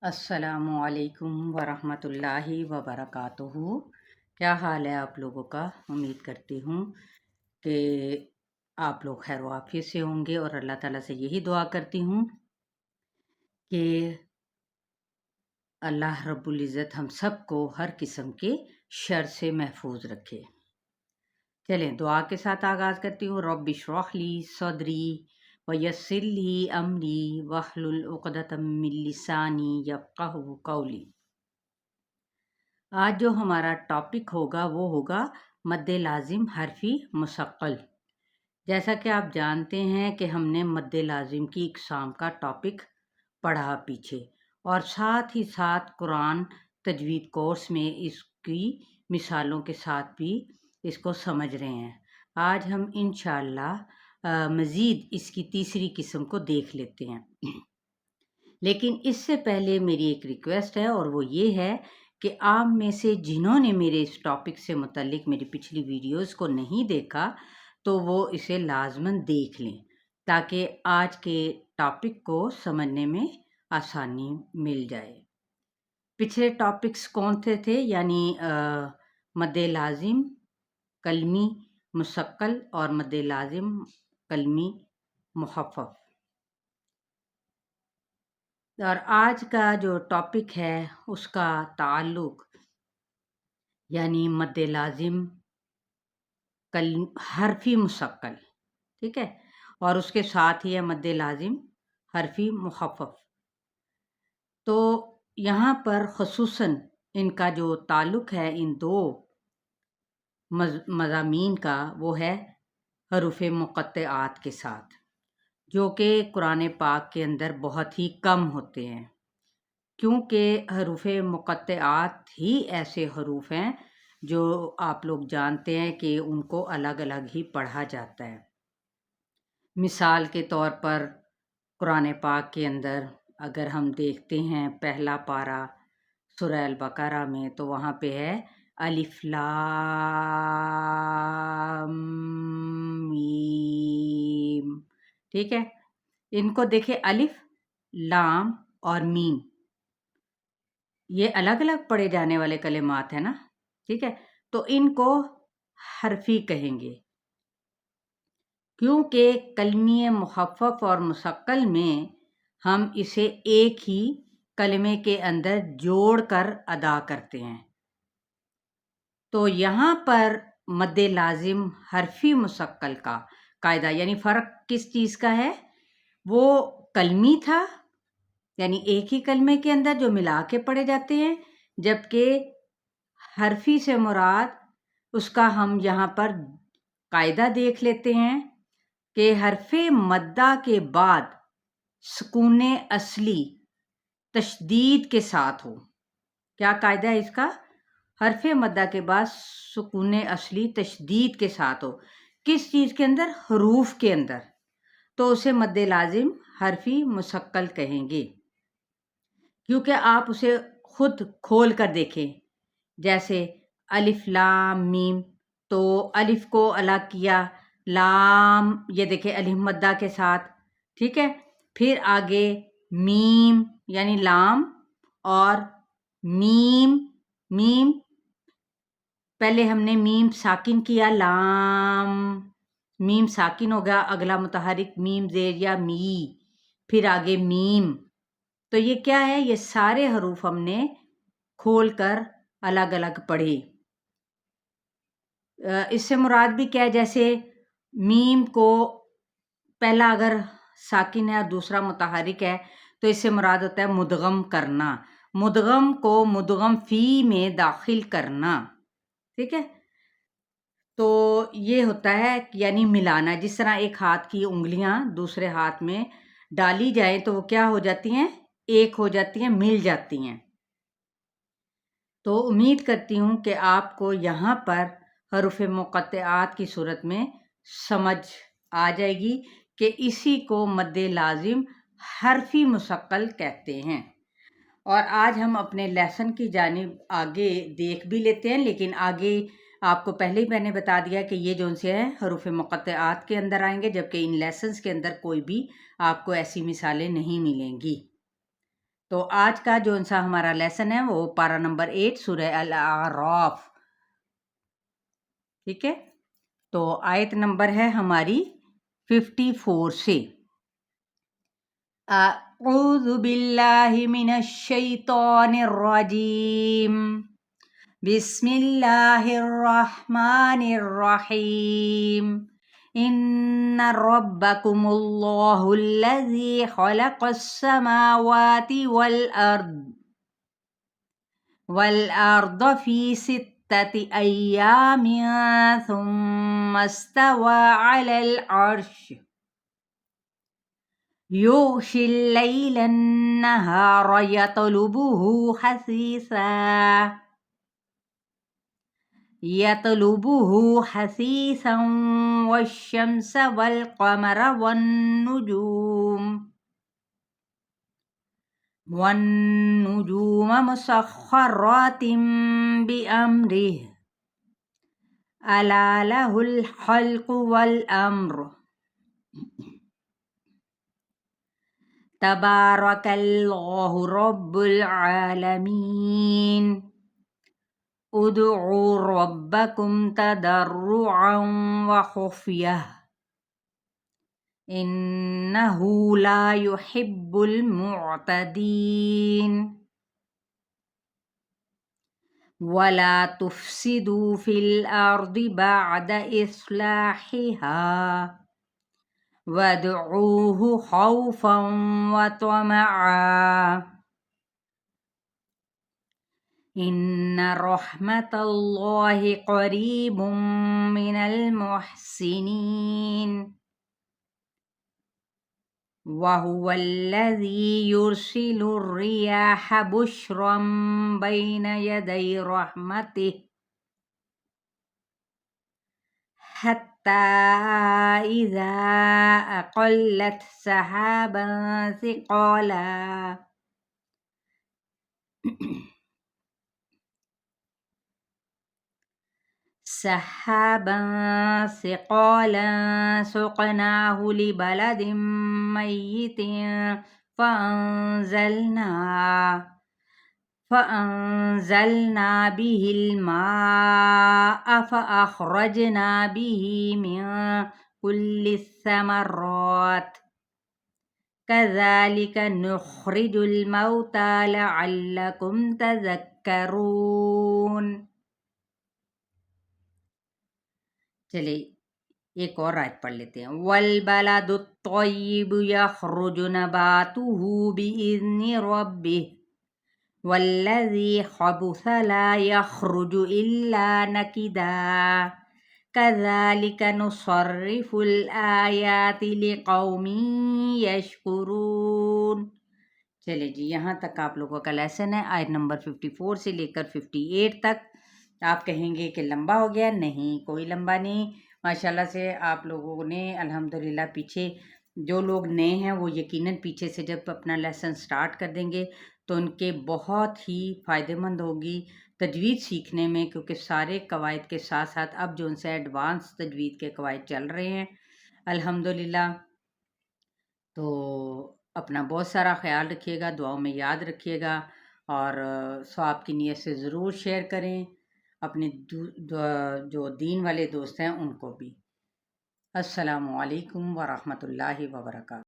अस्सलामु अलैकुम वरहमतुल्लाहि वबरकातुहू। क्या हाल है आप लोगों का? उम्मीद करती हूँ कि आप लोग खैर वाफियत से होंगे और अल्लाह ताला से यही दुआ करती हूँ कि अल्लाह रब्बुल इज़्ज़त हम सब को हर किस्म के शर से महफूज रखे। चलें दुआ के साथ आगाज़ करती हूँ। रब्बि इश्रह ली सदरी व यस्सिर ली अमरी वहलुल उक़दतम मिन लिसानी यफ़क़हू क़ौली। आज जो हमारा टॉपिक होगा वो होगा मद्दे लाजिम हरफी मुसक्कल। जैसा कि आप जानते हैं कि हमने मद्दे लाजिम की इक़साम का टॉपिक पढ़ा पीछे, और साथ ही साथ कुरान तजवीद कोर्स में इसकी मिसालों के साथ भी इसको समझ रहे हैं। आज हम इंशाअल्लाह मज़ीद इसकी तीसरी किस्म को देख लेते हैं। लेकिन इससे पहले मेरी एक रिक्वेस्ट है, और वो ये है कि आप में से जिन्होंने मेरे इस टॉपिक से मुतल्लिक मेरी पिछली वीडियोस को नहीं देखा तो वो इसे लाजमन देख लें, ताकि आज के टॉपिक को समझने में आसानी मिल जाए। पिछले टॉपिक्स कौन थे? यानी मद्दे लाजिम कलमी मुसक्कल और मद्दे लाजिम कलमी मुखफ़्फ़फ़। और आज का जो टॉपिक है उसका ताल्लुक यानी मद्दे लाजिम हरफी मुसक्कल, ठीक है, और उसके साथ ही है मद्दे लाजिम हरफी मुखफ़्फ़फ़। तो यहाँ पर ख़ुसूसन इनका जो ताल्लुक है इन दो मज़ामीन का, वो है हरूफ़ मुक़त्तआत के साथ, जो कि कुरान पाक के अंदर बहुत ही कम होते हैं, क्योंकि हरूफ़ मुक़त्तआत ही ऐसे हरूफ हैं जो आप लोग जानते हैं कि उनको अलग अलग ही पढ़ा जाता है। मिसाल के तौर पर कुरान पाक के अंदर अगर हम देखते हैं पहला पारा सूरह अल बकरा में, तो वहाँ पे है अलिफ लाम मीम, ठीक है। इनको देखिए, अलिफ लाम और मीम, ये अलग अलग पढ़े जाने वाले कलिमात है ना, ठीक है। तो इनको हरफी कहेंगे, क्योंकि कलमी मुखफ़्फ़फ़ और मुसक्कल में हम इसे एक ही कलमे के अंदर जोड़ कर अदा करते हैं। तो यहाँ पर मद्दे लाजिम हरफी मुसक्कल का कायदा यानी फ़र्क किस चीज़ का है? वो कलमी था, यानी एक ही कलमे के अंदर जो मिला के पढ़े जाते हैं, जबकि हरफी से मुराद उसका हम यहाँ पर कायदा देख लेते हैं कि हरफे मद्दा के बाद सुकूने असली तशदीद के साथ हो। क्या कायदा है इसका? हरफे मद्दा के बाद सुकूने असली तशदीद के साथ हो। किस चीज़ के अंदर? हरूफ के अंदर। तो उसे मद्दे लाजिम हरफी मुसक्कल कहेंगे, क्योंकि आप उसे खुद खोल कर देखें। जैसे अलिफ लाम मीम, तो अलिफ को अलग किया, लाम ये देखें अलिफ मद्दा के साथ, ठीक है। फिर आगे मीम यानी लाम, और मीम मीम, पहले हमने मीम साकिन किया, लाम मीम साकिन हो गया, अगला मुतहरिक मीम जेर या मी, फिर आगे मीम। तो ये क्या है? ये सारे हरूफ हमने खोल कर अलग अलग पढ़े। इससे मुराद भी क्या है? जैसे मीम को पहला अगर साकिन है और दूसरा मुतहरिक है, तो इससे मुराद होता है मुदगम करना, मुदगम को मुदगम फी में दाखिल करना, ठीक है। तो ये होता है यानी मिलाना। जिस तरह एक हाथ की उंगलियां दूसरे हाथ में डाली जाए तो वो क्या हो जाती हैं? एक हो जाती हैं, मिल जाती हैं। तो उम्मीद करती हूँ कि आपको यहाँ पर हरूफ मुक़त्तआत की सूरत में समझ आ जाएगी कि इसी को मद्दे लाजिम हरफी मुसक्कल कहते हैं। और आज हम अपने लेसन की जानिब आगे देख भी लेते हैं, लेकिन आगे आपको पहले ही मैंने बता दिया कि ये जो से हैं हरूफ मुक़त्तआत के अंदर आएंगे, जबकि इन लेसन्स के अंदर कोई भी आपको ऐसी मिसालें नहीं मिलेंगी। تو آج کا جو سا ہمارا لیسن ہے وہ پارہ نمبر 8 سورہ الاعراف، ٹھیک ہے؟ تو آیت نمبر ہے ہماری 54 سے۔ اعوذ باللہ من الشیطان الرجیم، بسم اللہ الرحمن الرحیم، ان ربکم اللہ الذی خلق السماوات والارض فی ستۃ ایام ثم استوى علی العرش یغشی اللیل النہار یطلبہ حثیثا والشمس والقمر والنجوم مسخرات بأمرہ الا لہ الخلق والامر تبارک اللہ رب العالمین ادعوا ربکم تضرعا وخفیہ انہ لا يحب المعتدین ولا تفسدوا فی الارض بعد اصلاحها وادعوه خوفا وطمعا ان رحمت اللہ قریب من المحسنین وهو الذی یرسل الرياح بشرا بین یدی رحمته حتى إذا أقلت سحابا ثقالا سقناه لبلد ميت فأنزلنا به الماء فأخرجنا به من كل الثمرات كذلك نخرج الموتى لعلكم تذكرون۔ چلے ایک اور آیت پڑھ لیتے ہیں۔ والبلد الطیب یخرج نباته بإذن ربه والذی خبث لا یخرج الا نکدا کذالک نصرف الآیات لقوم یشکرون۔ چلے جی، یہاں تک آپ لوگوں کا لیسن ہے، آیت نمبر 54 سے لے کر 58 تک۔ آپ کہیں گے کہ لمبا ہو گیا، نہیں، کوئی لمبا نہیں، ماشاءاللہ سے آپ لوگوں نے الحمدللہ پیچھے جو لوگ نئے ہیں وہ یقیناً پیچھے سے جب اپنا لیسن سٹارٹ کر دیں گے تو ان کے بہت ہی فائدہ مند ہوگی تجوید سیکھنے میں، کیونکہ سارے قواعد کے ساتھ ساتھ اب جو ان سے ایڈوانس تجوید کے قواعد چل رہے ہیں الحمدللہ۔ تو اپنا بہت سارا خیال رکھیے گا، دعاؤں میں یاد رکھیے گا، اور ثواب کی نیت سے ضرور شیئر کریں اپنے جو دین والے دوست ہیں ان کو بھی۔ السلام علیکم ورحمۃ اللہ وبرکاتہ۔